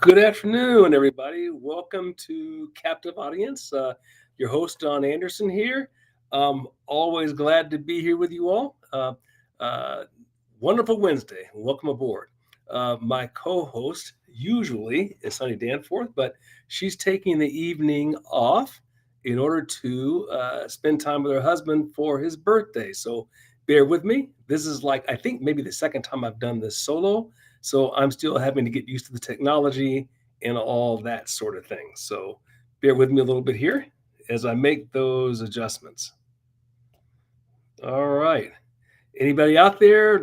Good afternoon, everybody. Welcome to Captive Audience. Your host, Don Anderson, here. Always glad to be here with you all. Uh, Wonderful Wednesday. Welcome aboard. My co host usually is Sunny Danforth, but she's taking the evening off in order to spend time with her husband for his birthday. So bear with me. This is like, I think, maybe the second time I've done this solo. So I'm still having to get used to the technology and all that sort of thing. So bear with me a little bit here as I make those adjustments. All right. Anybody out there,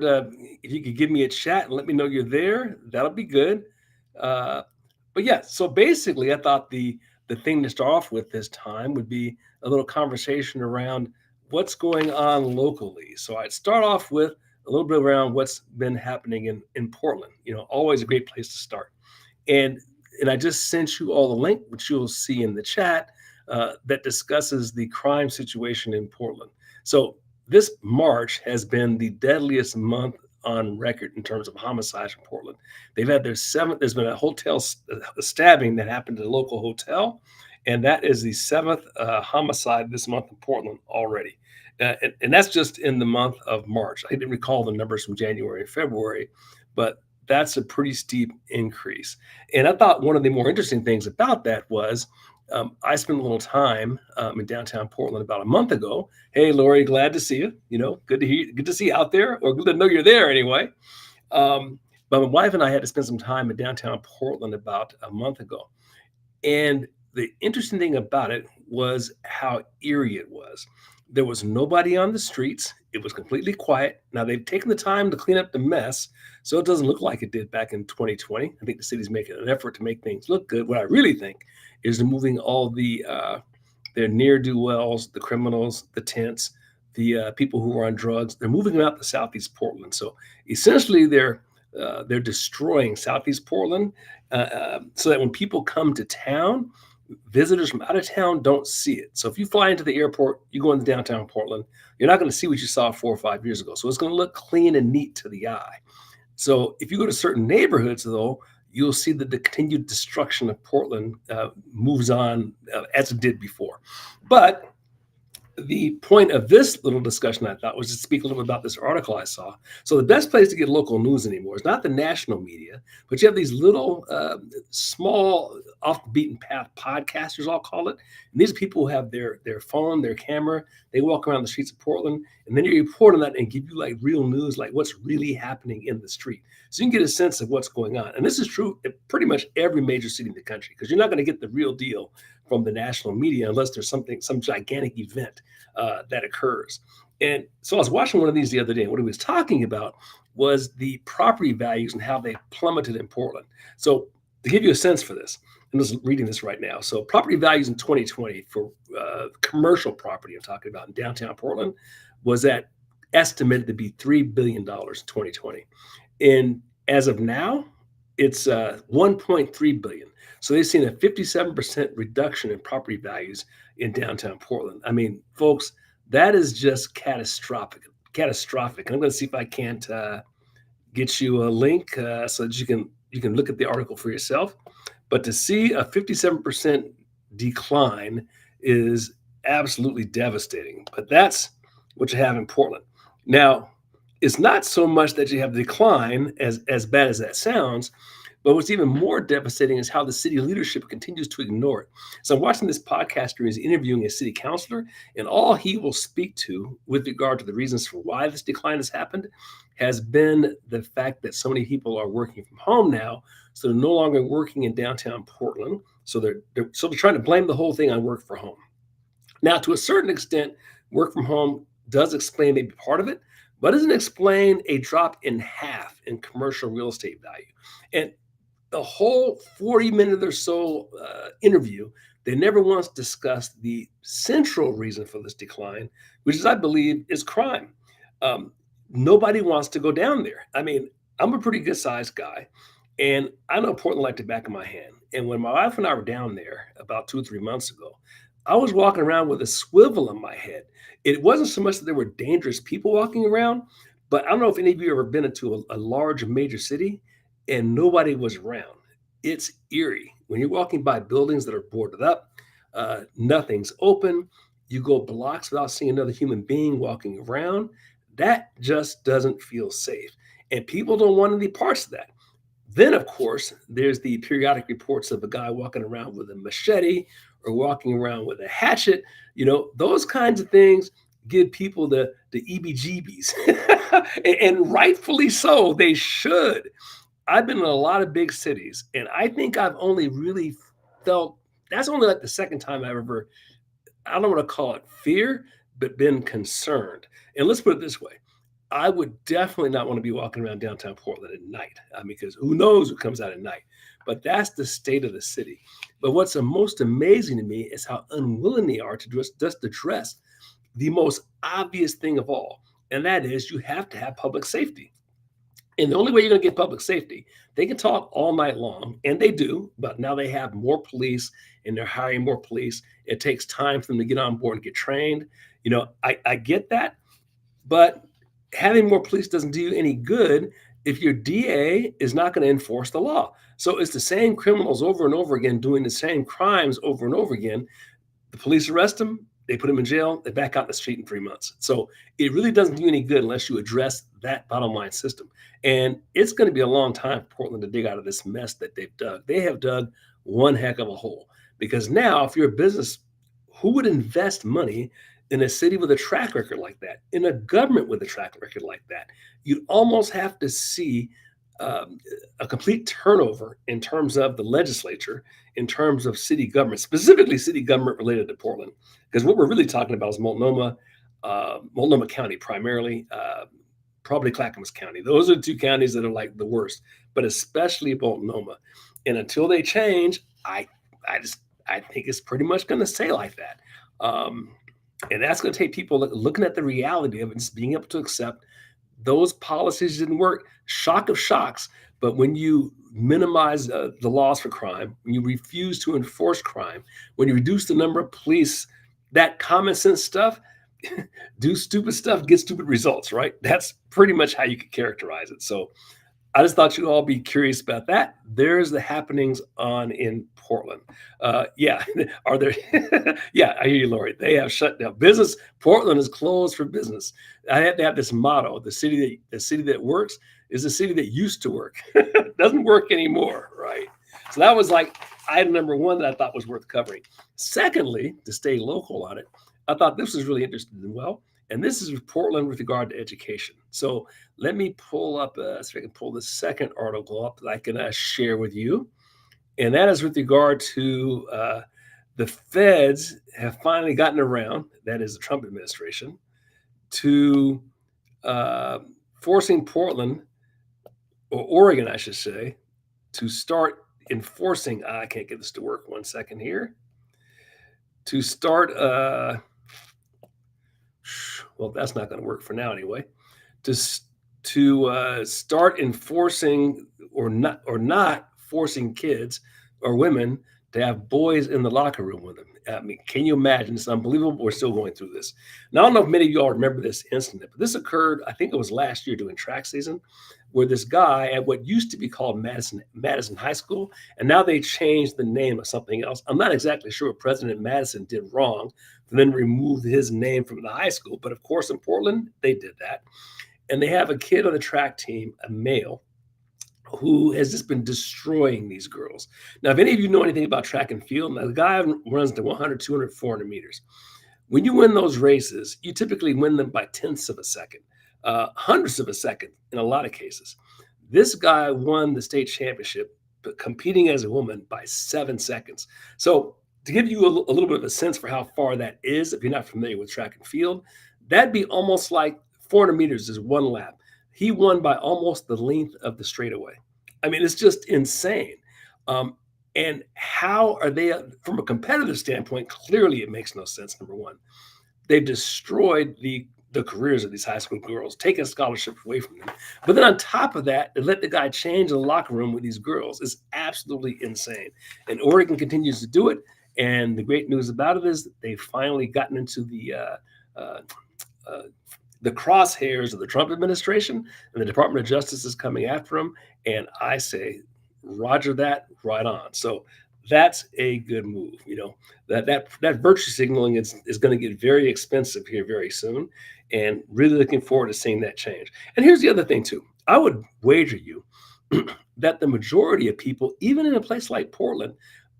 if you could give me a chat and let me know you're there, that'll be good. Uh, but yeah, so basically, I thought the thing to start off with this time would be a little conversation around what's going on locally. So I'd start off with a little bit around what's been happening in Portland. Always a great place to start. And and I just sent you all the link, which you'll see in the chat, that discusses the crime situation in Portland. So this March has been the deadliest month on record in terms of homicides in Portland. They've had their seventh. There's been a stabbing that happened at a local hotel, and that is the seventh homicide this month in Portland already. And that's just in the month of March. I didn't recall the numbers from January and February, but that's a pretty steep increase. And I thought one of the more interesting things about that was I spent a little time in downtown Portland about a month ago. Hey, Lori, glad to see you. Good to hear, good to see you out there, or good to know you're there anyway. But my wife and I had to spend some time in downtown Portland about a month ago, and the interesting thing about it was how eerie it was. There was nobody on the streets. It was completely quiet. Now they've taken the time to clean up the mess, so it doesn't look like it did back in 2020. I think the city's making an effort to make things look good. What I really think is removing all their near do wells, the criminals, the tents, the people who are on drugs. They're moving them out to Southeast Portland. So essentially, they're destroying Southeast Portland, so that when people come to town, visitors from out of town don't see it. So if you fly into the airport, you go into downtown Portland, you're not going to see what you saw 4 or 5 years ago. So it's going to look clean and neat to the eye. So if you go to certain neighborhoods, though, you'll see that the continued destruction of Portland moves on as it did before. But the point of this little discussion, I thought, was to speak a little bit about this article I saw. So the best place to get local news anymore is not the national media, but you have these little, small, off the beaten path podcasters, I'll call it. And these people who have their phone, their camera. They walk around the streets of Portland, and then you report on that and give you like real news, like what's really happening in the street, so you can get a sense of what's going on. And this is true in pretty much every major city in the country, because you're not going to get the real deal from the national media unless there's some gigantic event that occurs. And so I was watching one of these the other day, and what he was talking about was the property values and how they plummeted in Portland. So to give you a sense for this, I'm just reading this right now. So property values in 2020 for commercial property, I'm talking about in downtown Portland, was at estimated to be $3 billion in 2020. And as of now, it's 1.3 billion. So they've seen a 57% reduction in property values in downtown Portland. I mean, folks, that is just catastrophic. Catastrophic. And I'm going to see if I can't get you a link so that you can look at the article for yourself. But to see a 57% decline is absolutely devastating. But that's what you have in Portland. Now, it's not so much that you have the decline, as bad as that sounds, but what's even more devastating is how the city leadership continues to ignore it. So I'm watching this podcaster who's interviewing a city councilor, and all he will speak to with regard to the reasons for why this decline has happened has been the fact that so many people are working from home now, so they're no longer working in downtown Portland. So they're trying to blame the whole thing on work from home. Now, to a certain extent, work from home does explain maybe part of it, but doesn't explain a drop in half in commercial real estate value. And the whole 40-minute or so interview, they never once discussed the central reason for this decline, which is, I believe, is crime. Nobody wants to go down there. I mean, I'm a pretty good sized guy, and I know Portland like the back of my hand. And when my wife and I were down there about 2 or 3 months ago, I was walking around with a swivel in my head. It wasn't so much that there were dangerous people walking around, but I don't know if any of you have ever been into a large major city and nobody was around. It's eerie. When you're walking by buildings that are boarded up, nothing's open, you go blocks without seeing another human being walking around. That just doesn't feel safe. And people don't want any parts of that. Then, of course, there's the periodic reports of a guy walking around with a machete or walking around with a hatchet. Those kinds of things give people the EBGBs, and rightfully so. They should. I've been in a lot of big cities, and I think I've only really felt that's only like the second time I've ever, I don't want to call it fear, but been concerned. And let's put it this way. I would definitely not want to be walking around downtown Portland at night. Because who knows what comes out at night. But that's the state of the city. But what's the most amazing to me is how unwilling they are to just address the most obvious thing of all. And that is you have to have public safety. And the only way you're going to get public safety, they can talk all night long, and they do, but now they have more police and they're hiring more police. It takes time for them to get on board and get trained. I get that, but having more police doesn't do you any good if your DA is not going to enforce the law. So it's the same criminals over and over again doing the same crimes over and over again. The police arrest them, they put them in jail, they back out in the street in 3 months. So it really doesn't do any good unless you address that bottom line system. And it's going to be a long time for Portland to dig out of this mess that they've dug. They have dug one heck of a hole, because now if you're a business, who would invest money in a city with a track record like that, in a government with a track record like that? You'd almost have to see a complete turnover in terms of the legislature, in terms of city government, specifically city government related to Portland. Because what we're really talking about is Multnomah County primarily, probably Clackamas County. Those are the two counties that are like the worst, but especially Multnomah. And until they change, I think it's pretty much going to stay like that. And that's going to take people looking at the reality of it, just being able to accept those policies didn't work. Shock of shocks. But when you minimize the laws for crime, when you refuse to enforce crime, when you reduce the number of police, that common sense stuff, do stupid stuff, get stupid results, right? That's pretty much how you could characterize it. So I just thought you'd all be curious about that. There's the happenings on in Portland. Yeah, are there? Yeah, I hear you, Lori. They have shut down business. Portland is closed for business. I have to have this motto: the city that works is the city that used to work. Doesn't work anymore, right? So that was like item number one that I thought was worth covering. Secondly, to stay local on it, I thought this was really interesting as well. And this is Portland with regard to education. So let me pull up, see if I can pull the second article up that I can share with you. And that is with regard to the feds have finally gotten around, that is the Trump administration, to forcing Portland, or Oregon, I should say, to start enforcing, I can't get this to work, 1 second here, to start, well, that's not going to work for now anyway, to start enforcing or not forcing kids or women to have boys in the locker room with them. I mean, can you imagine? It's unbelievable. We're still going through this. Now, I don't know if many of y'all remember this incident, but this occurred, I think it was last year during track season, where this guy at what used to be called Madison High School, and now they changed the name of something else. I'm not exactly sure what President Madison did wrong to then remove his name from the high school. But of course, in Portland, they did that. And they have a kid on the track team, a male, who has just been destroying these girls. Now, if any of you know anything about track and field, now the guy runs to 100, 200, 400 meters. When you win those races, you typically win them by tenths of a second, hundredths of a second in a lot of cases. This guy won the state championship, but competing as a woman by 7 seconds. So to give you a little bit of a sense for how far that is, if you're not familiar with track and field, that'd be almost like 400 meters is one lap. He won by almost the length of the straightaway. I mean, it's just insane. And how are they, from a competitive standpoint, clearly it makes no sense, number one. They've destroyed the careers of these high school girls, taken scholarships away from them. But then on top of that, to let the guy change in the locker room with these girls is absolutely insane. And Oregon continues to do it. And the great news about it is they've finally gotten into the crosshairs of the Trump administration, and the Department of Justice is coming after them. And I say, Roger that, right on. So that's a good move. That virtue signaling is going to get very expensive here very soon, and really looking forward to seeing that change. And here's the other thing too. I would wager you that the majority of people, even in a place like Portland,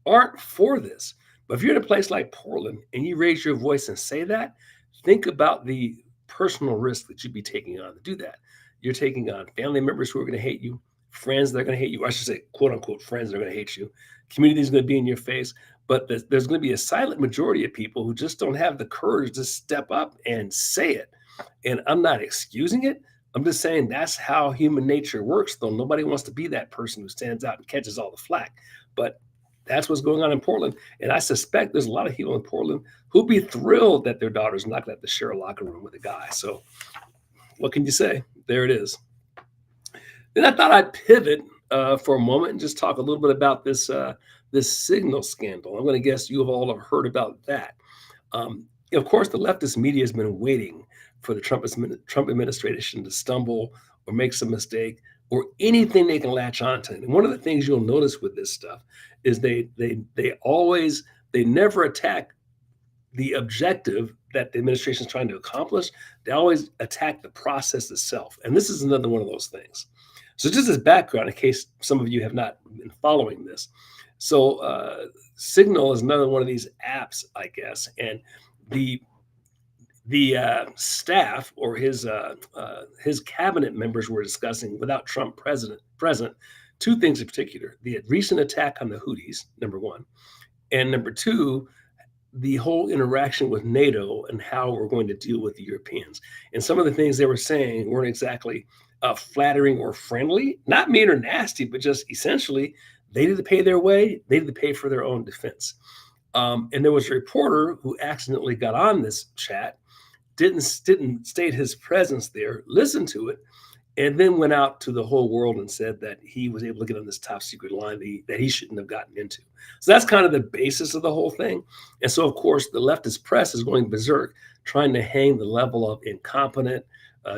aren't for this. But if you're in a place like Portland and you raise your voice and say that, think about the personal risk that you'd be taking on to do that. You're taking on family members who are going to hate you, friends that are going to hate you. I should say, quote unquote, friends that are going to hate you. Community is going to be in your face. But there's going to be a silent majority of people who just don't have the courage to step up and say it. And I'm not excusing it. I'm just saying that's how human nature works, though. Nobody wants to be that person who stands out and catches all the flack. But that's what's going on in Portland. And I suspect there's a lot of people in Portland who'd be thrilled that their daughter's not going to have to share a locker room with a guy. So what can you say? There it is. Then I thought I'd pivot for a moment and just talk a little bit about this signal scandal. I'm going to guess you all have heard about that. Of course, the leftist media has been waiting for the Trump administration to stumble or make some mistake or anything they can latch onto. And one of the things you'll notice with this stuff is they never attack the objective that the administration is trying to accomplish. They always attack the process itself. And this is another one of those things. So just as background, in case some of you have not been following this. So Signal is another one of these apps, I guess. And the staff or his cabinet members were discussing, without Trump present, two things in particular: the recent attack on the Houthis, number one, and number two, the whole interaction with NATO and how we're going to deal with the Europeans. And some of the things they were saying weren't exactly flattering or friendly, not mean or nasty, but just essentially they need to pay their way, they need to pay for their own defense. And there was a reporter who accidentally got on this chat, didn't state his presence there, listened to it, and then went out to the whole world and said that he was able to get on this top secret line that he shouldn't have gotten into. So that's kind of the basis of the whole thing. And so, of course, the leftist press is going berserk, trying to hang the level of incompetent,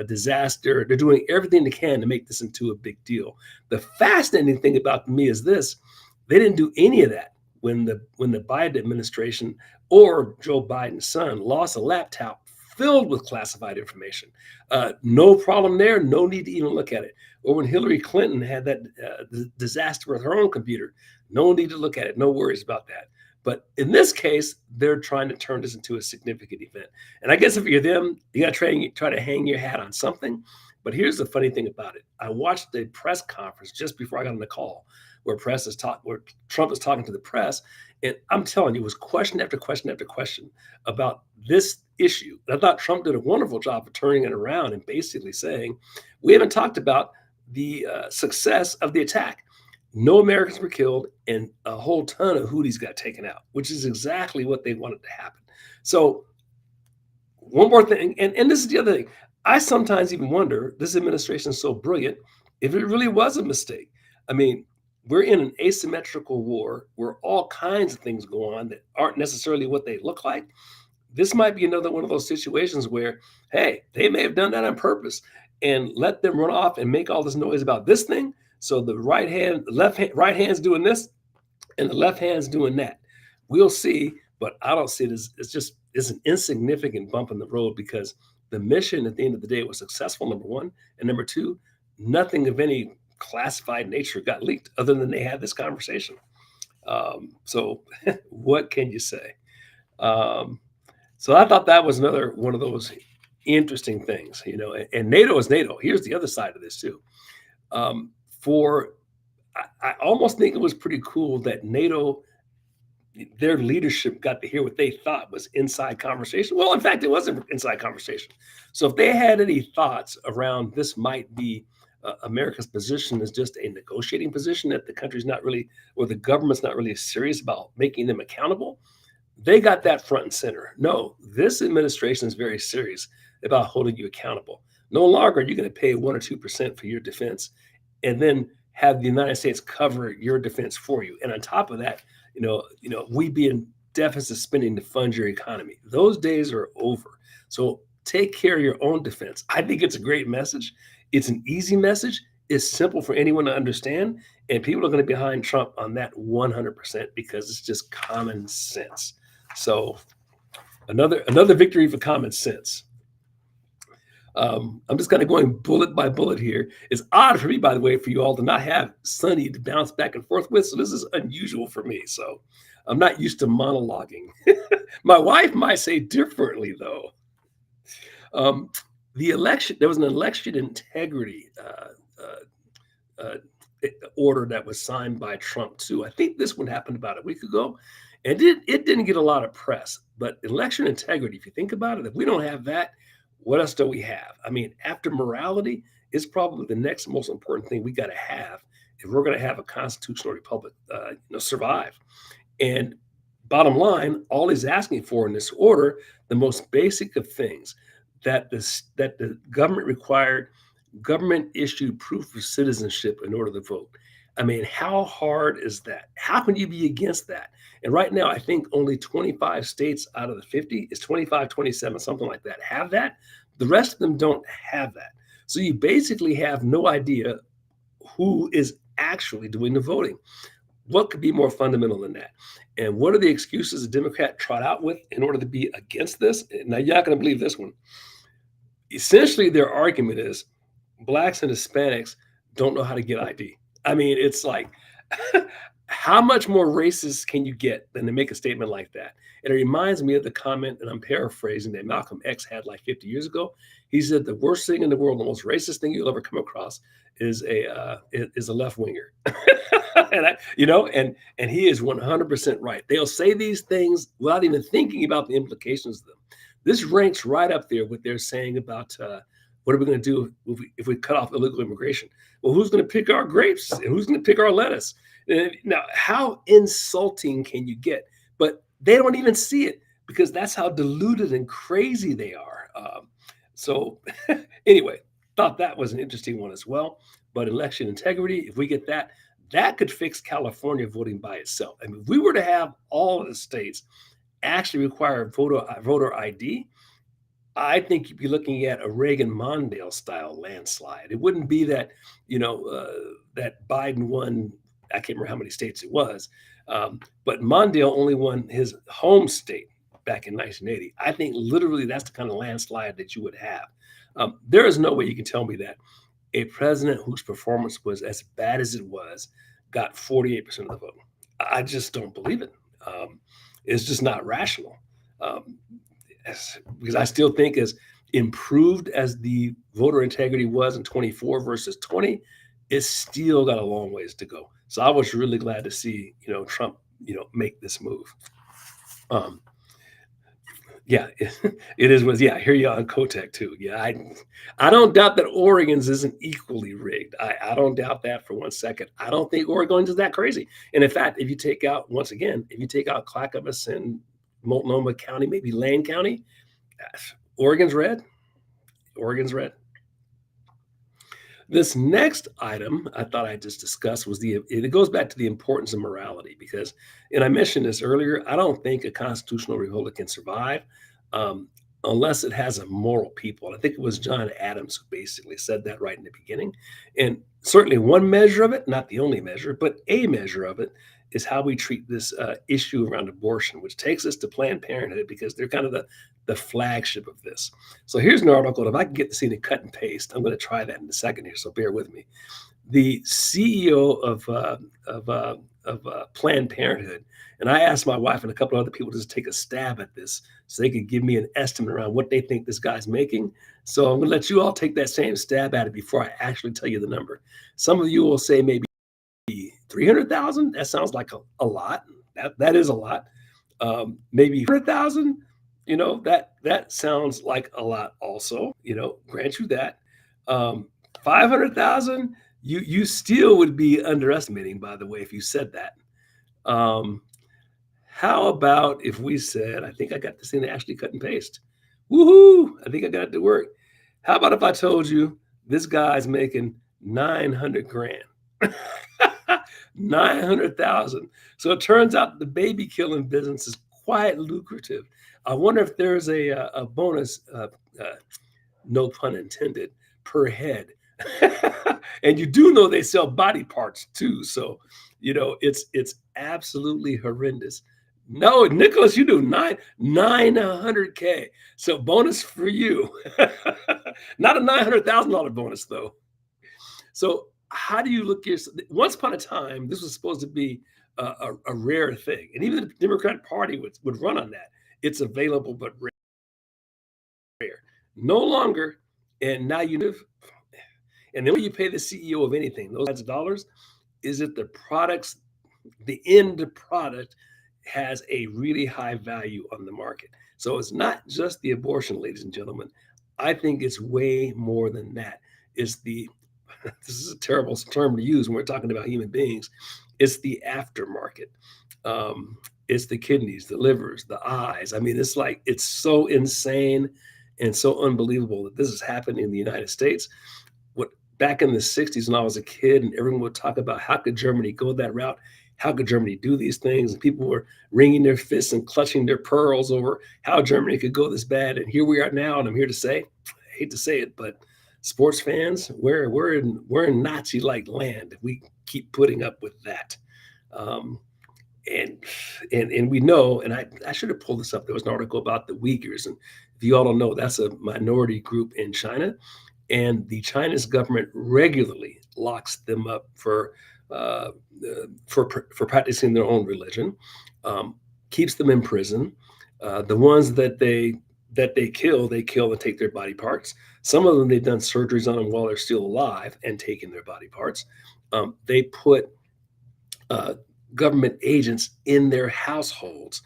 disaster. They're doing everything they can to make this into a big deal. The fascinating thing about me is this: they didn't do any of that when the Biden administration or Joe Biden's son lost a laptop filled with classified information. No problem there. No need to even look at it. Or when Hillary Clinton had that disaster with her own computer, no need to look at it. No worries about that. But in this case, they're trying to turn this into a significant event. And I guess if you're them, you got to try to hang your hat on something. But here's the funny thing about it. I watched the press conference just before I got on the call where Trump is talking to the press. And I'm telling you, it was question after question after question about this issue. And I thought Trump did a wonderful job of turning it around and basically saying, we haven't talked about the success of the attack. No Americans were killed and a whole ton of Houthis got taken out, which is exactly what they wanted to happen. So one more thing, and this is the other thing. I sometimes even wonder, this administration is so brilliant, if it really was a mistake. I mean, we're in an asymmetrical war where all kinds of things go on that aren't necessarily what they look like. This might be another one of those situations where, hey, they may have done that on purpose and let them run off and make all this noise about this thing. So the right hand's doing this and the left hand's doing that. We'll see, but I don't see it as it's an insignificant bump in the road because the mission at the end of the day was successful, number one. And number two, nothing of any classified nature got leaked other than they had this conversation. So what can you say? So I thought that was another one of those interesting things, and NATO is NATO. Here's the other side of this too. I almost think it was pretty cool that NATO, their leadership got to hear what they thought was inside conversation. Well, in fact, it wasn't inside conversation. So if they had any thoughts around this might be America's position as just a negotiating position that the country's not really, or the government's not really serious about making them accountable, they got that front and center. No, this administration is very serious about holding you accountable. No longer are you going to pay 1 or 2% for your defense and then have the United States cover your defense for you. And on top of that, we be in deficit spending to fund your economy. Those days are over. So take care of your own defense. I think it's a great message. It's an easy message. is simple for anyone to understand, and people are going to be behind Trump on that 100% because it's just common sense. So another victory for common sense. I'm just kind of going bullet by bullet here. It's odd for me, by the way, for you all to not have Sonny to bounce back and forth with. So this is unusual for me. So I'm not used to monologuing. My wife might say differently, though. Um, the election, there was an election integrity uh, order that was signed by Trump, too. I think this one happened about a week ago, and it didn't get a lot of press. But election integrity, if you think about it, if we don't have that, what else do we have? I mean, after morality, is probably the next most important thing we got to have if we're going to have a constitutional republic, survive. And bottom line, all he's asking for in this order, the most basic of things, that the government required government issued proof of citizenship in order to vote. I mean, how hard is that? How can you be against that? And right now, I think only 25 states out of the 50 is 25, 27, something like that, have that. The rest of them don't have that. So you basically have no idea who is actually doing the voting. What could be more fundamental than that? And what are the excuses the Democrat trot out with in order to be against this? Now, you're not going to believe this one. Essentially, their argument is blacks and Hispanics don't know how to get ID. I mean, it's like, how much more racist can you get than to make a statement like that? And it reminds me of the comment, and I'm paraphrasing, that Malcolm X had like 50 years ago. He said the worst thing in the world, the most racist thing you'll ever come across, is a left winger. And he is 100% right. They'll say these things without even thinking about the implications of them. This ranks right up there with their saying about what are we going to do if we cut off illegal immigration? Well, who's going to pick our grapes and who's going to pick our lettuce? Now, how insulting can you get? But they don't even see it because that's how deluded and crazy they are. So anyway, thought that was an interesting one as well. But election integrity, if we get that, that could fix California voting by itself. I mean, if we were to have all of the states actually require voter ID, I think you'd be looking at a Reagan-Mondale style landslide. It wouldn't be that, that Biden won, I can't remember how many states it was, but Mondale only won his home state back in 1980. I think literally that's the kind of landslide that you would have. There is no way you can tell me that a president whose performance was as bad as it was got 48% of the vote. I just don't believe it. It's just not rational. Because I still think as improved as the voter integrity was in 24 versus 20, it's still got a long ways to go. So I was really glad to see, Trump, make this move. Yeah, it is. Yeah, I hear you on Kotek too. Yeah, I don't doubt that Oregon's isn't equally rigged. I don't doubt that for 1 second. I don't think Oregon's is that crazy. And in fact, if you take out Clackamas and Multnomah County, maybe Lane County, Oregon's red. Oregon's red. This next item I thought I'd just discuss was it goes back to the importance of morality because, and I mentioned this earlier, I don't think a constitutional republic can survive unless it has a moral people. And I think it was John Adams who basically said that right in the beginning. And certainly one measure of it, not the only measure, but a measure of it is how we treat this issue around abortion, which takes us to Planned Parenthood because they're kind of the flagship of this. So here's an article. If I can get the scene to cut and paste, I'm going to try that in a second here. So bear with me. The CEO of Planned Parenthood, and I asked my wife and a couple of other people to just take a stab at this so they could give me an estimate around what they think this guy's making. So I'm going to let you all take that same stab at it before I actually tell you the number. Some of you will say maybe 300,000. That sounds like a lot. That is a lot. Maybe 100,000. That sounds like a lot. Also, grant you that. 500,000. You still would be underestimating, by the way, if you said that. How about if we said, I think I got this thing to actually cut and paste. Woohoo! I think I got it to work. How about if I told you this guy's making 900 grand? 900,000. So it turns out the baby killing business is quite lucrative. I wonder if there's a bonus, no pun intended, per head And you do know they sell body parts too. So, it's absolutely horrendous. No, Nicholas, you do 900K. So bonus for you. Not a $900,000 bonus though. So how do you look at once upon a time, this was supposed to be a rare thing. And even the Democratic Party would run on that. It's available, but rare. No longer. And now you live. And then when you pay the CEO of anything, those kinds of dollars, is it the products, the end product has a really high value on the market. So it's not just the abortion, ladies and gentlemen. I think it's way more than that. It's the this is a terrible term to use when we're talking about human beings. It's the aftermarket. It's the kidneys, the livers, the eyes. I mean, it's so insane and so unbelievable that this is happening in the United States. What back in the 60s when I was a kid and everyone would talk about how could Germany go that route? How could Germany do these things? And people were wringing their fists and clutching their pearls over how Germany could go this bad. And here we are now, and I'm here to say, I hate to say it, but sports fans, we're in Nazi-like land if we keep putting up with that. Um, and we know, and I should have pulled this up. There was an article about the Uyghurs, and if you all don't know, that's a minority group in China, and the Chinese government regularly locks them up uh, for practicing their own religion, keeps them in prison. The ones that they kill and take their body parts. Some of them they've done surgeries on them while they're still alive and taken their body parts. They put uh, government agents in their households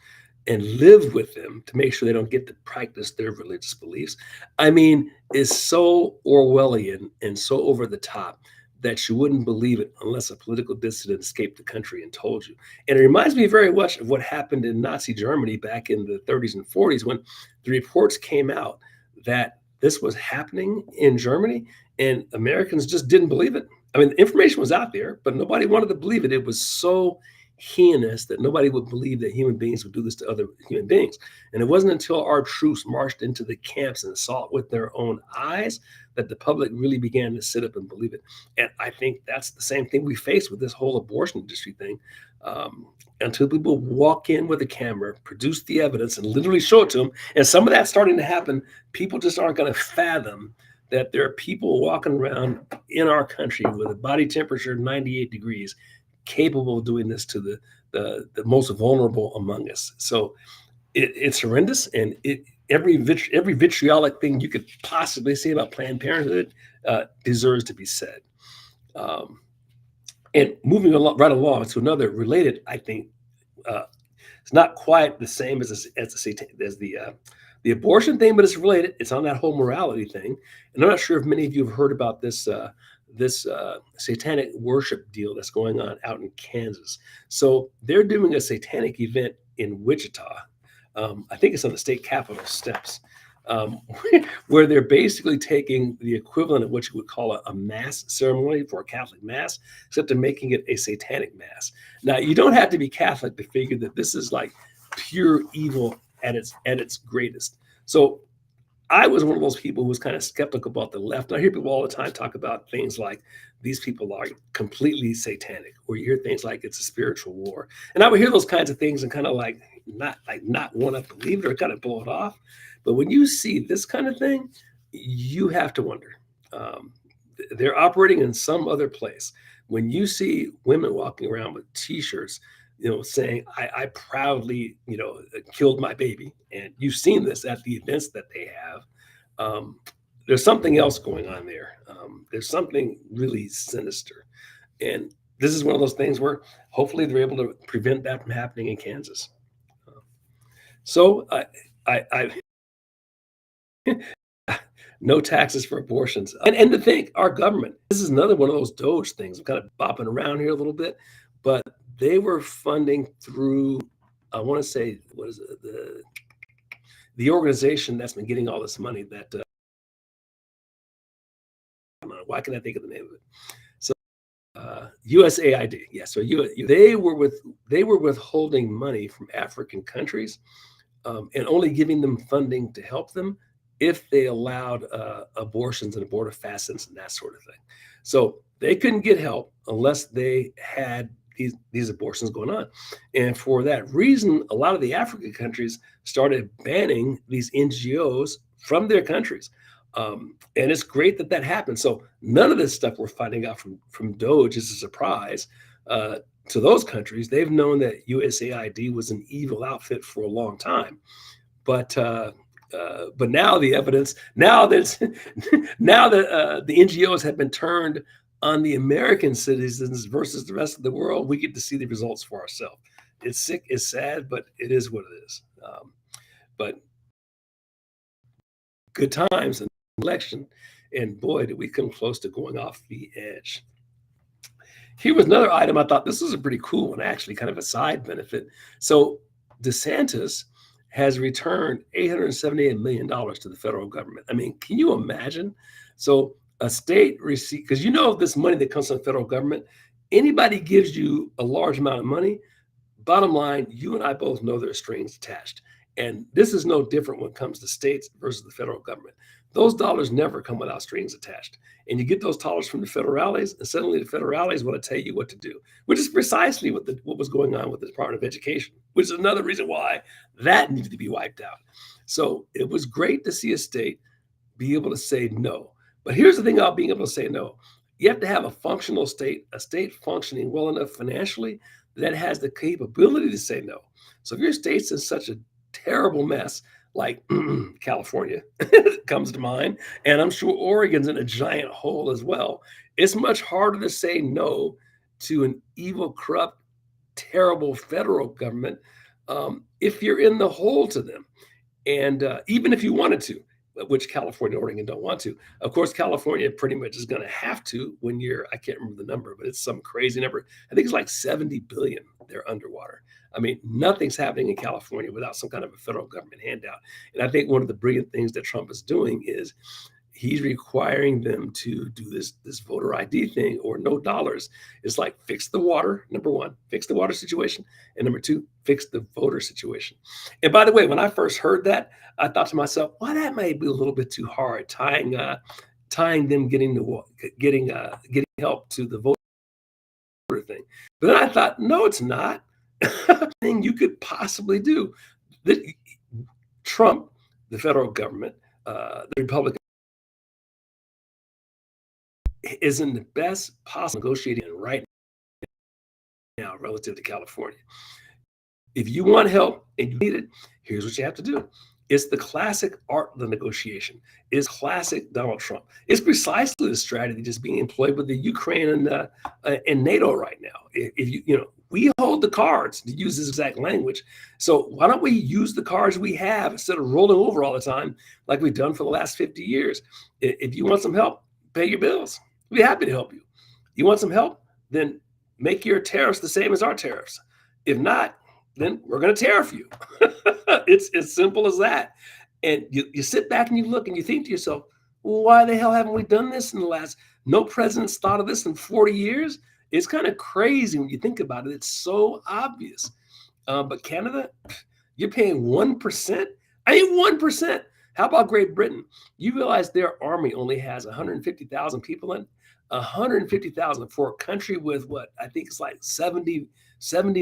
and live with them to make sure they don't get to practice their religious beliefs. I mean, it's so Orwellian and so over the top that you wouldn't believe it unless a political dissident escaped the country and told you. And it reminds me very much of what happened in Nazi Germany back in the 30s and 40s when the reports came out that this was happening in Germany and Americans just didn't believe it. I mean, the information was out there, but nobody wanted to believe it. It was so heinous that nobody would believe that human beings would do this to other human beings. And it wasn't until our troops marched into the camps and saw it with their own eyes that the public really began to sit up and believe it. And I think that's the same thing we face with this whole abortion industry thing. Until people walk in with a camera, produce the evidence, and literally show it to them, and some of that's starting to happen, people just aren't going to fathom that there are people walking around in our country with a body temperature 98 degrees capable of doing this to the most vulnerable among us. So it's horrendous, and every vitriolic thing you could possibly say about Planned Parenthood deserves to be said. Um, and moving right along to another related, I think it's not quite the same as the abortion thing, but it's related. It's on that whole morality thing. And I'm not sure if many of you have heard about this satanic worship deal that's going on out in Kansas. So they're doing a satanic event in Wichita. I think it's on the state capitol steps, um, where they're basically taking the equivalent of what you would call a mass ceremony for a Catholic mass, except they're making it a satanic mass. Now, you don't have to be Catholic to figure that this is like pure evil at its greatest. So I was one of those people who was kind of skeptical about the left. I hear people all the time talk about things like these people are completely satanic, or you hear things like it's a spiritual war. And I would hear those kinds of things and kind of not want to believe it or kind of blow it off. But when you see this kind of thing, you have to wonder. Um, they're operating in some other place. When you see women walking around with T-shirts, saying I proudly, killed my baby, and you've seen this at the events that they have. Um, there's something else going on there. There's something really sinister, and this is one of those things where hopefully they're able to prevent that from happening in Kansas. So no taxes for abortions, and to think our government. This is another one of those Doge things. I'm kind of bopping around here a little bit, but they were funding through, I want to say, what is it, the organization that's been getting all this money. That why can I think of the name of it? So USAID, yeah. So they were withholding money from African countries, and only giving them funding to help them if they allowed abortions and abortifacients and that sort of thing. So they couldn't get help unless they had these abortions going on. And for that reason, a lot of the African countries started banning these NGOs from their countries. And it's great that that happened. So none of this stuff we're finding out from Doge is a surprise to those countries. They've known that USAID was an evil outfit for a long time, but now the evidence, now that now that the NGOs have been turned on the American citizens versus the rest of the world, we get to see the results for ourselves. It's sick, it's sad, but it is what it is. But good times and election, and boy, did we come close to going off the edge. Here was another item I thought this was a pretty cool one, actually, kind of a side benefit. So DeSantis has returned $878 million to the federal government. I mean, can you imagine? So a state receipt, because you know this money that comes from the federal government, anybody gives you a large amount of money, bottom line, you and I both know there are strings attached. And this is no different when it comes to states versus the federal government. Those dollars never come without strings attached. And you get those dollars from the federales, and suddenly the federales want to tell you what to do, which is precisely what was going on with the Department of Education, which is another reason why that needed to be wiped out. So it was great to see a state be able to say no. But here's the thing about being able to say no. You have to have a functional state, a state functioning well enough financially that has the capability to say no. So if your state's in such a terrible mess, like California comes to mind, and I'm sure Oregon's in a giant hole as well, it's much harder to say no to an evil, corrupt, terrible federal government if you're in the hole to them. And even if you wanted to, which California, Oregon don't want to. Of course, California pretty much is going to have to when I can't remember the number, but it's some crazy number. I think it's like 70 billion they're underwater. I mean, nothing's happening in California without some kind of a federal government handout. And I think one of the brilliant things that Trump is doing is he's requiring them to do this voter ID thing or no dollars. It's like fix the water, number one, fix the water situation, and number two, fix the voter situation. And by the way, when I first heard that, I thought to myself, well, that may be a little bit too hard, tying them getting help to the voter thing. But then I thought, no, it's not. Thing you could possibly do. Trump, the federal government, the Republican is in the best possible negotiating right now relative to California. If you want help and you need it, here's what you have to do. It's the classic art of the negotiation. It's classic Donald Trump. It's precisely the strategy just being employed with the Ukraine and NATO right now. If we hold the cards, to use this exact language. So why don't we use the cards we have instead of rolling over all the time like we've done for the last 50 years? If you want some help, pay your bills. We'll be happy to help you. You want some help? Then make your tariffs the same as our tariffs. If not, then we're going to tariff you. It's as simple as that. And you sit back and you look and you think to yourself, well, why the hell haven't we done this in the last? No president's thought of this in 40 years. It's kind of crazy when you think about it. It's so obvious. But Canada, you're paying 1%. I mean, 1%. How about Great Britain? You realize their army only has 150,000 people in 150,000 for a country with what I think it's like 70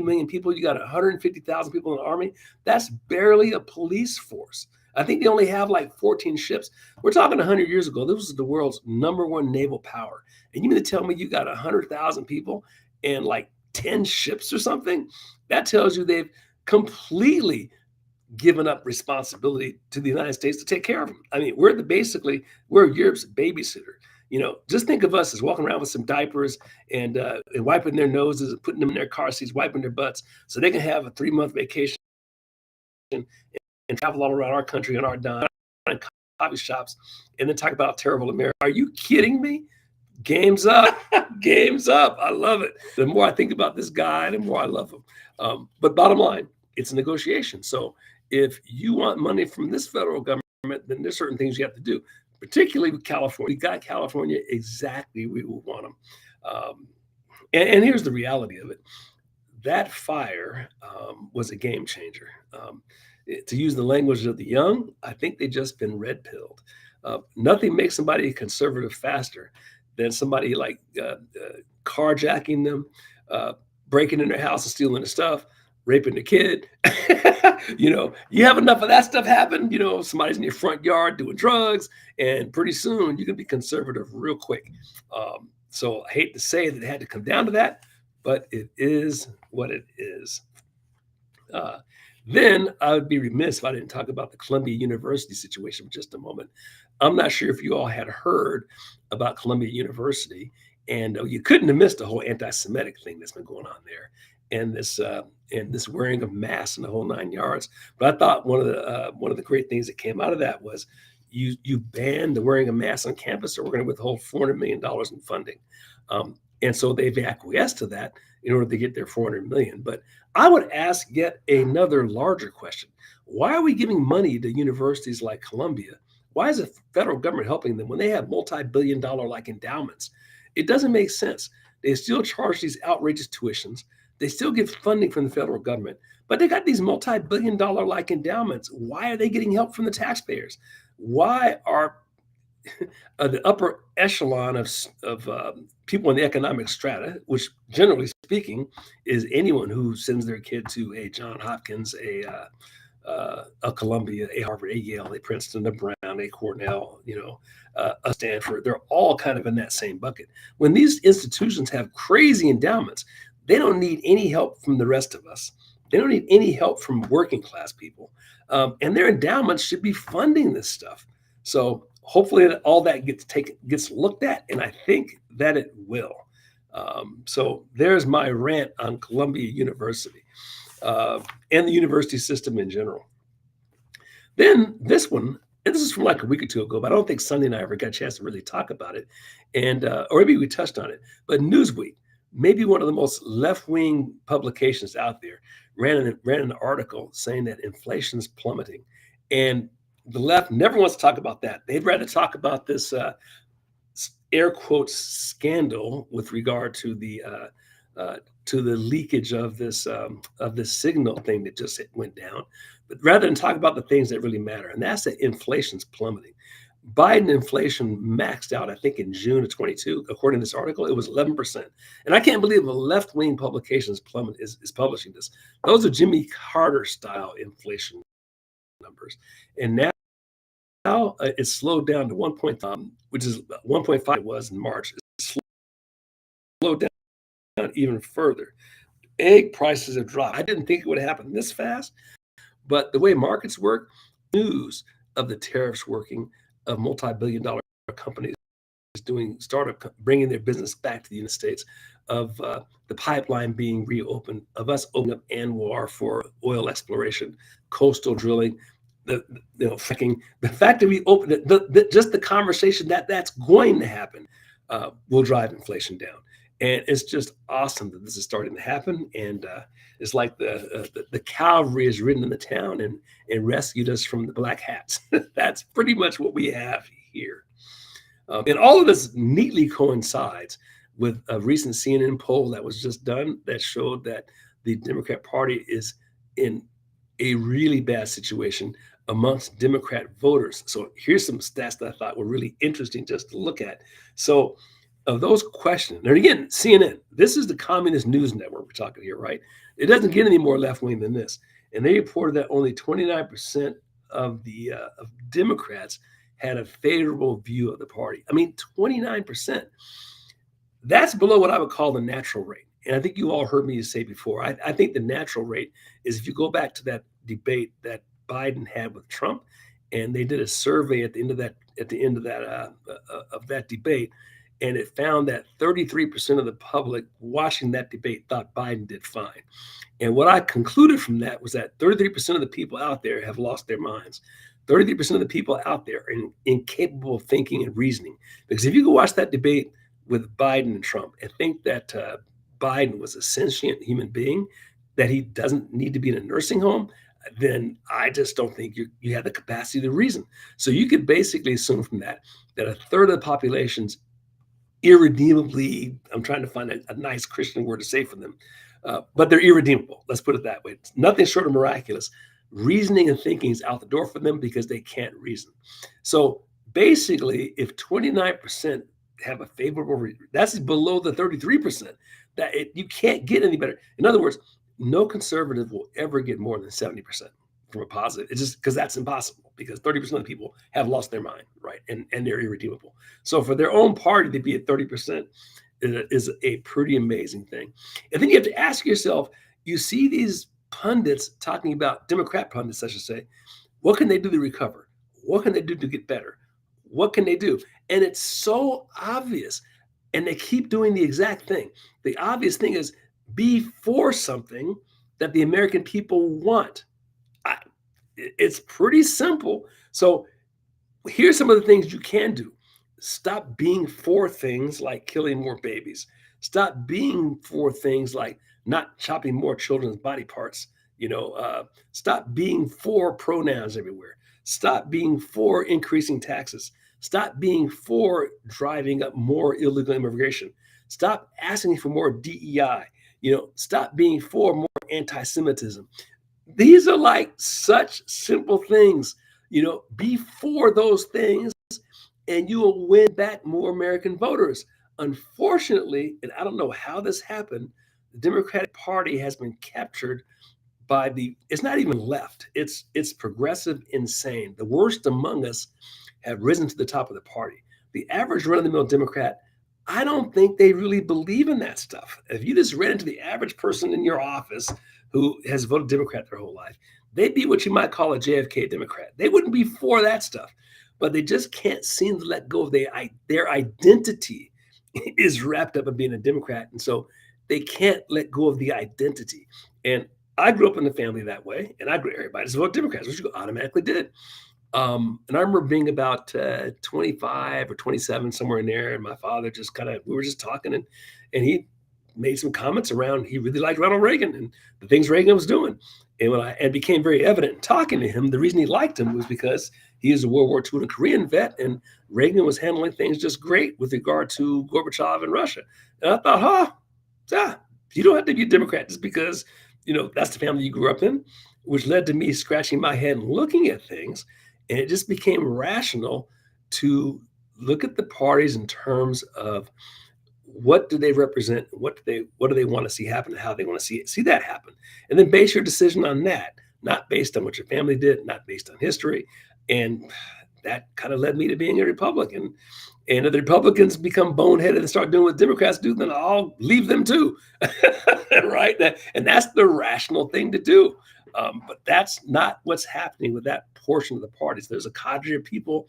million people. You got 150,000 people in the army. That's barely a police force. I think they only have like 14 ships. We're talking 100 years ago. This was the world's #1 naval power. And you mean to tell me you got 100,000 people and like 10 ships or something? That tells you they've completely given up responsibility to the United States to take care of them. I mean, we're Europe's babysitter. Just think of us as walking around with some diapers and wiping their noses and putting them in their car seats, wiping their butts so they can have a 3-month vacation and travel all around our country on our dime, in coffee shops, and then talk about terrible America. Are you kidding me? Game's up. Game's up. I love it. The more I think about this guy, the more I love him. But bottom line, it's a negotiation. So if you want money from this federal government, then there's certain things you have to do, particularly with California. We got California exactly where we want them. And here's the reality of it. That fire was a game changer. To use the language of the young, I think they just been red pilled. Nothing makes somebody conservative faster than somebody like carjacking them, uh, breaking in their house and stealing the stuff, raping the kid. You have enough of that stuff happen. Somebody's in your front yard doing drugs, and pretty soon you can be conservative real quick. So I hate to say that it had to come down to that, but it is what it is. Uh, then I would be remiss if I didn't talk about the Columbia University situation for just a moment. I'm not sure if you all had heard about Columbia University, and you couldn't have missed the whole anti-Semitic thing that's been going on there, and this wearing of masks and the whole 9 yards. But I thought one of the great things that came out of that was you banned the wearing of masks on campus, or we're going to withhold $400 million in funding. And so they've acquiesced to that in order to get their 400 million. But I would ask yet another larger question. Why are we giving money to universities like Columbia? Why is the federal government helping them when they have multi-billion dollar like endowments? It doesn't make sense. They still charge these outrageous tuitions. They still get funding from the federal government, but they got these multi-billion dollar like endowments. Why are they getting help from the taxpayers? Why are the upper echelon of people in the economic strata, which generally speaking is anyone who sends their kid to a John Hopkins, a Columbia, a Harvard, a Yale, a Princeton, a Brown, a Cornell, a Stanford. They're all kind of in that same bucket. When these institutions have crazy endowments, they don't need any help from the rest of us. They don't need any help from working class people, and their endowments should be funding this stuff. So hopefully all that gets looked at, and I think that it will. So there's my rant on Columbia University and the university system in general. Then this one, and this is from like a week or two ago, but I don't think Sunday and I ever got a chance to really talk about it, and or maybe we touched on it. But Newsweek, maybe one of the most left-wing publications out there, ran an article saying that inflation's plummeting, and the left never wants to talk about that. They'd rather talk about this air quotes scandal with regard to the leakage of this signal thing that just went down, but rather than talk about the things that really matter, and that's that inflation's plummeting. Biden inflation maxed out, I think, in June of 22. According to this article, it was 11%. And I can't believe a left-wing publication is publishing this. Those are Jimmy Carter style inflation numbers. And now it's slowed down to 1.5, which is 1.5 it was in March. It's slowed down even further. Egg prices have dropped. I didn't think it would happen this fast, but the way markets work, news of the tariffs working, of multi-billion dollar companies doing startup, bringing their business back to the United States, of the pipeline being reopened, of us opening up ANWR for oil exploration, coastal drilling, fracking. The fact that we opened it, just the conversation that's going to happen will drive inflation down. And it's just awesome that this is starting to happen. And it's like the cavalry has ridden in the town and rescued us from the black hats. That's pretty much what we have here. And all of this neatly coincides with a recent CNN poll that was just done that showed that the Democrat Party is in a really bad situation amongst Democrat voters. So here's some stats that I thought were really interesting just to look at. So of those questions, and again, CNN, this is the communist news network we're talking here, right? It doesn't get any more left-wing than this. And they reported that only 29% of the of Democrats had a favorable view of the party. I mean, 29%. That's below what I would call the natural rate. And I think you all heard me say before, I think the natural rate is, if you go back to that debate that Biden had with Trump, and they did a survey at the end of that debate, and it found that 33% of the public watching that debate thought Biden did fine. And what I concluded from that was that 33% of the people out there have lost their minds. 33% of the people out there are incapable of thinking and reasoning. Because if you go watch that debate with Biden and Trump and think that Biden was a sentient human being, that he doesn't need to be in a nursing home, then I just don't think you have the capacity to reason. So you could basically assume from that a third of the population's irredeemably, I'm trying to find a nice Christian word to say for them, but they're irredeemable. Let's put it that way. It's nothing short of miraculous. reasoning and thinking is out the door for them because they can't reason. So basically, if 29% have a favorable, that's below the 33%. You can't get any better. In other words, no conservative will ever get more than 70% from a positive. It's just because that's impossible, because 30% of the people have lost their mind, right? And they're irredeemable. So for their own party to be at 30% is a pretty amazing thing. And then you have to ask yourself, you see these pundits talking about, Democrat pundits, I should say, what can they do to recover? What can they do to get better? What can they do? And it's so obvious. And they keep doing the exact thing. The obvious thing is be for something that the American people want. It's pretty simple. So here's some of the things you can do. Stop being for things like killing more babies. Stop being for things like not chopping more children's body parts. Stop being for pronouns everywhere. Stop being for increasing taxes. Stop being for driving up more illegal immigration. Stop asking for more DEI. Stop being for more anti-Semitism. These are like such simple things. Be for those things and you will win back more American voters. Unfortunately, and I don't know how this happened, the Democratic Party has been captured by it's not even left. It's progressive insane. The worst among us have risen to the top of the party. The average run-of-the-mill Democrat, I don't think they really believe in that stuff. If you just ran into the average person in your office who has voted Democrat their whole life, they'd be what you might call a JFK Democrat. They wouldn't be for that stuff, but they just can't seem to let go of their identity is wrapped up in being a Democrat. And so they can't let go of the identity. And I grew up in the family that way, and everybody just voted Democrats, which you automatically did. And I remember being about 25 or 27, somewhere in there, and my father just we were just talking, and he made some comments around, he really liked Ronald Reagan and the things Reagan was doing. And it became very evident in talking to him, the reason he liked him was because he is a World War II and a Korean vet, and Reagan was handling things just great with regard to Gorbachev and Russia. And I thought, you don't have to be a Democrat just because, that's the family you grew up in, which led to me scratching my head and looking at things. And it just became rational to look at the parties in terms of what do they represent, what do they want to see happen, and how they want to see that happen. And then base your decision on that, not based on what your family did, not based on history. And that kind of led me to being a Republican. And if the Republicans become boneheaded and start doing what Democrats do, then I'll leave them too. Right? And that's the rational thing to do. But that's not what's happening with that portion of the parties. There's a cadre of people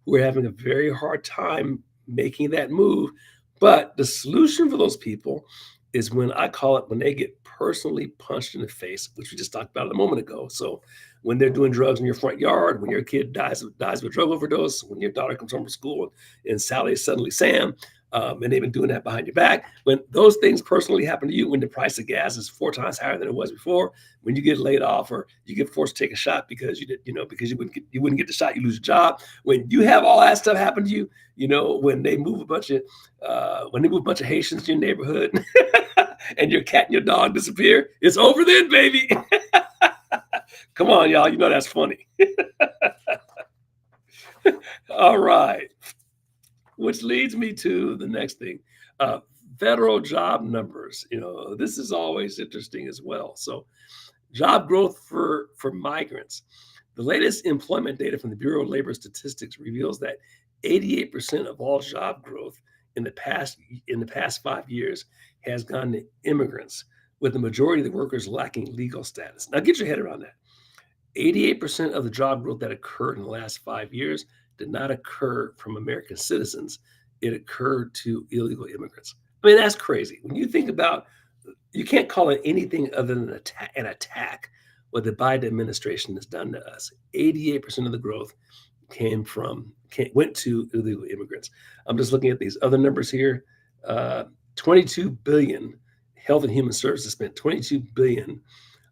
who are having a very hard time making that move. But the solution for those people is when they get personally punched in the face, which we just talked about a moment ago. So when they're doing drugs in your front yard, when your kid dies of a drug overdose, when your daughter comes home from school and Sally is suddenly Sam, and they've been doing that behind your back. When those things personally happen to you, when the price of gas is 4 times higher than it was before, when you get laid off or you get forced to take a shot because because you wouldn't get the shot, you lose your job. When you have all that stuff happen to you, when they move a bunch of Haitians to your neighborhood and your cat and your dog disappear, it's over then, baby. Come on, y'all. That's funny. All right. Which leads me to the next thing, federal job numbers. This is always interesting as well. So job growth for migrants. The latest employment data from the Bureau of Labor Statistics reveals that 88% of all job growth in the past 5 years has gone to immigrants, with the majority of the workers lacking legal status. Now get your head around that. 88% of the job growth that occurred in the last 5 years did not occur from American citizens. It occurred to illegal immigrants. I mean, that's crazy. When you think about, you can't call it anything other than an attack what the Biden administration has done to us. 88% of the growth went to illegal immigrants. I'm just looking at these other numbers here. 22 billion, Health and Human Services spent 22 billion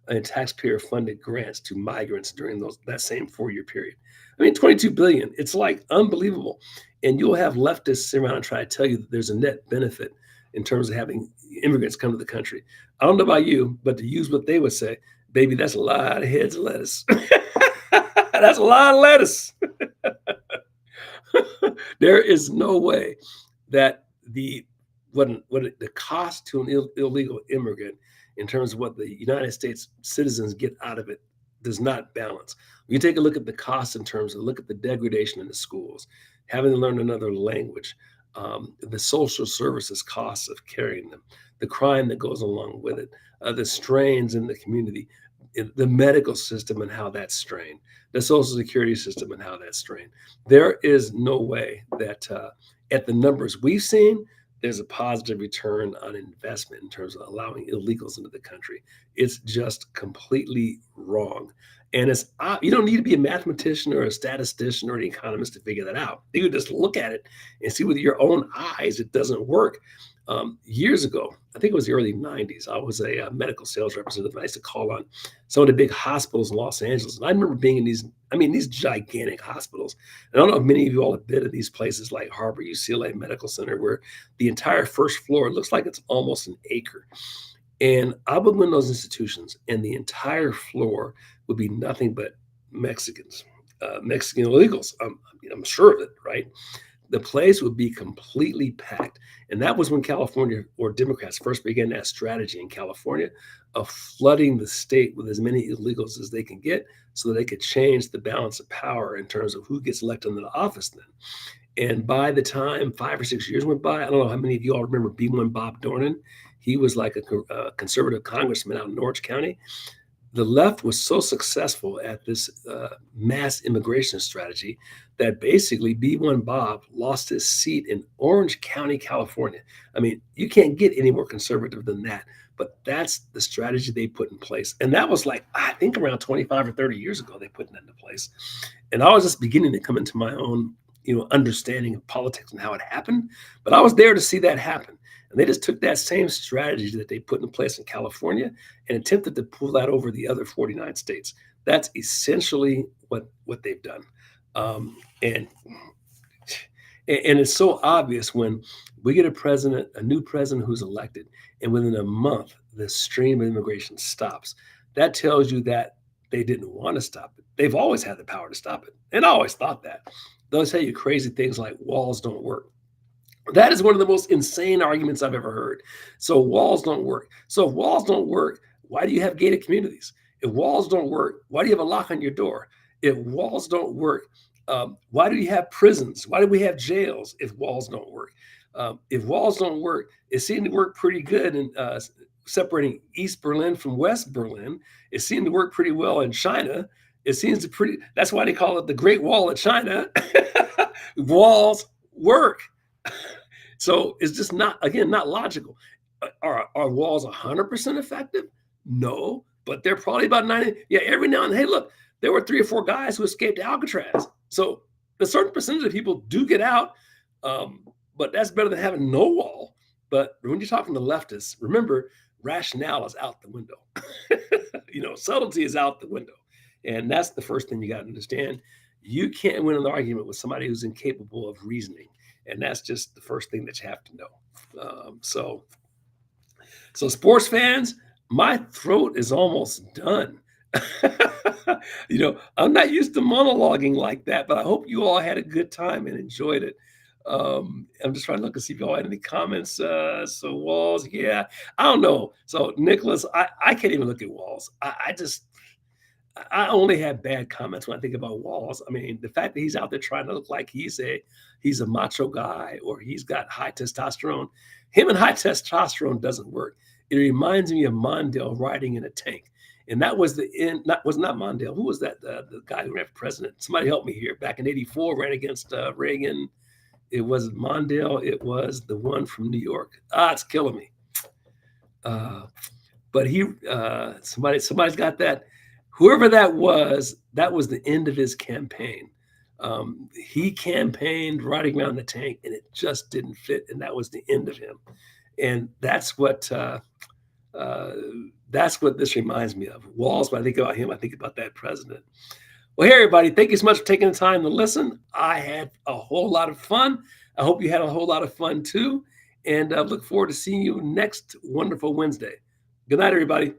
in taxpayer-funded grants to migrants during that same 4-year period. I mean, 22 billion, it's like unbelievable. And you'll have leftists sit around and try to tell you that there's a net benefit in terms of having immigrants come to the country. I don't know about you, but to use what they would say, Baby, that's a lot of heads of lettuce. That's a lot of lettuce. There is no way that the cost to an illegal immigrant in terms of what the United States citizens get out of it does not balance. When you take a look at the cost in terms of look at the degradation in the schools, having to learn another language, the social services costs of carrying them, the crime that goes along with it, the strains in the community, the medical system and how that's strained, the social security system and how that's strained. There is no way that at the numbers we've seen, there's a positive return on investment in terms of allowing illegals into the country. It's just completely wrong. And you don't need to be a mathematician or a statistician or an economist to figure that out. You can just look at it and see with your own eyes it doesn't work. Years ago, I think it was the early 90s, I was a medical sales representative. I used to call on some of the big hospitals in Los Angeles. And I remember being in these gigantic hospitals. And I don't know if many of you all have been in these places like Harbor UCLA Medical Center, where the entire first floor looks like it's almost an acre. And I would go in those institutions, and the entire floor would be nothing but Mexicans, Mexican illegals. I'm sure of it, right? The place would be completely packed. And that was when California or Democrats first began that strategy in California of flooding the state with as many illegals as they can get so that they could change the balance of power in terms of who gets elected into the office then. And by the time 5 or 6 years went by, I don't know how many of you all remember B1 Bob Dornan. He was like a conservative congressman out in Orange County. The left was so successful at this mass immigration strategy that basically B1 Bob lost his seat in Orange County, California. I mean, you can't get any more conservative than that. But that's the strategy they put in place. And that was like, I think around 25 or 30 years ago, they put that into place. And I was just beginning to come into my own, understanding of politics and how it happened. But I was there to see that happen. And they just took that same strategy that they put in place in California and attempted to pull that over the other 49 states. That's essentially what they've done. And it's so obvious when we get a new president who's elected, and within a month, the stream of immigration stops. That tells you that they didn't want to stop it. They've always had the power to stop it. And I always thought that. They'll tell you crazy things like walls don't work. That is one of the most insane arguments I've ever heard. So walls don't work. So if walls don't work, why do you have gated communities? If walls don't work, why do you have a lock on your door? If walls don't work, why do you have prisons? Why do we have jails if walls don't work? If walls don't work, it seemed to work pretty good in separating East Berlin from West Berlin. It seemed to work pretty well in China. That's why they call it the Great Wall of China. Walls work. So it's just not logical. Are walls 100% effective? No, but they're probably about 90. Yeah, every now and then, hey, look, there were 3 or 4 guys who escaped Alcatraz. So a certain percentage of people do get out, but that's better than having no wall. But when you're talking to leftists, remember, rationale is out the window. Subtlety is out the window. And that's the first thing you got to understand. You can't win an argument with somebody who's incapable of reasoning. And that's just the first thing that you have to know. So sports fans, my throat is almost done. I'm not used to monologuing like that, but I hope you all had a good time and enjoyed it. I'm just trying to look and see if y'all had any comments. So walls, yeah, I don't know. So Nicholas, I can't even look at walls. I only have bad comments when I think about walls. I mean, the fact that he's out there trying to look like he's a macho guy or he's got high testosterone, him and high testosterone doesn't work. It reminds me of Mondale riding in a tank. And that was not Mondale. Who was that? The guy who ran for president. Somebody help me here. Back in '84, ran against Reagan. It wasn't Mondale. It was the one from New York. It's killing me. But somebody's got that. Whoever that was the end of his campaign. He campaigned riding around the tank, and it just didn't fit, and that was the end of him. And that's what this reminds me of. Walls, when I think about him, I think about that president. Well, hey, everybody, thank you so much for taking the time to listen. I had a whole lot of fun. I hope you had a whole lot of fun, too. And I look forward to seeing you next wonderful Wednesday. Good night, everybody.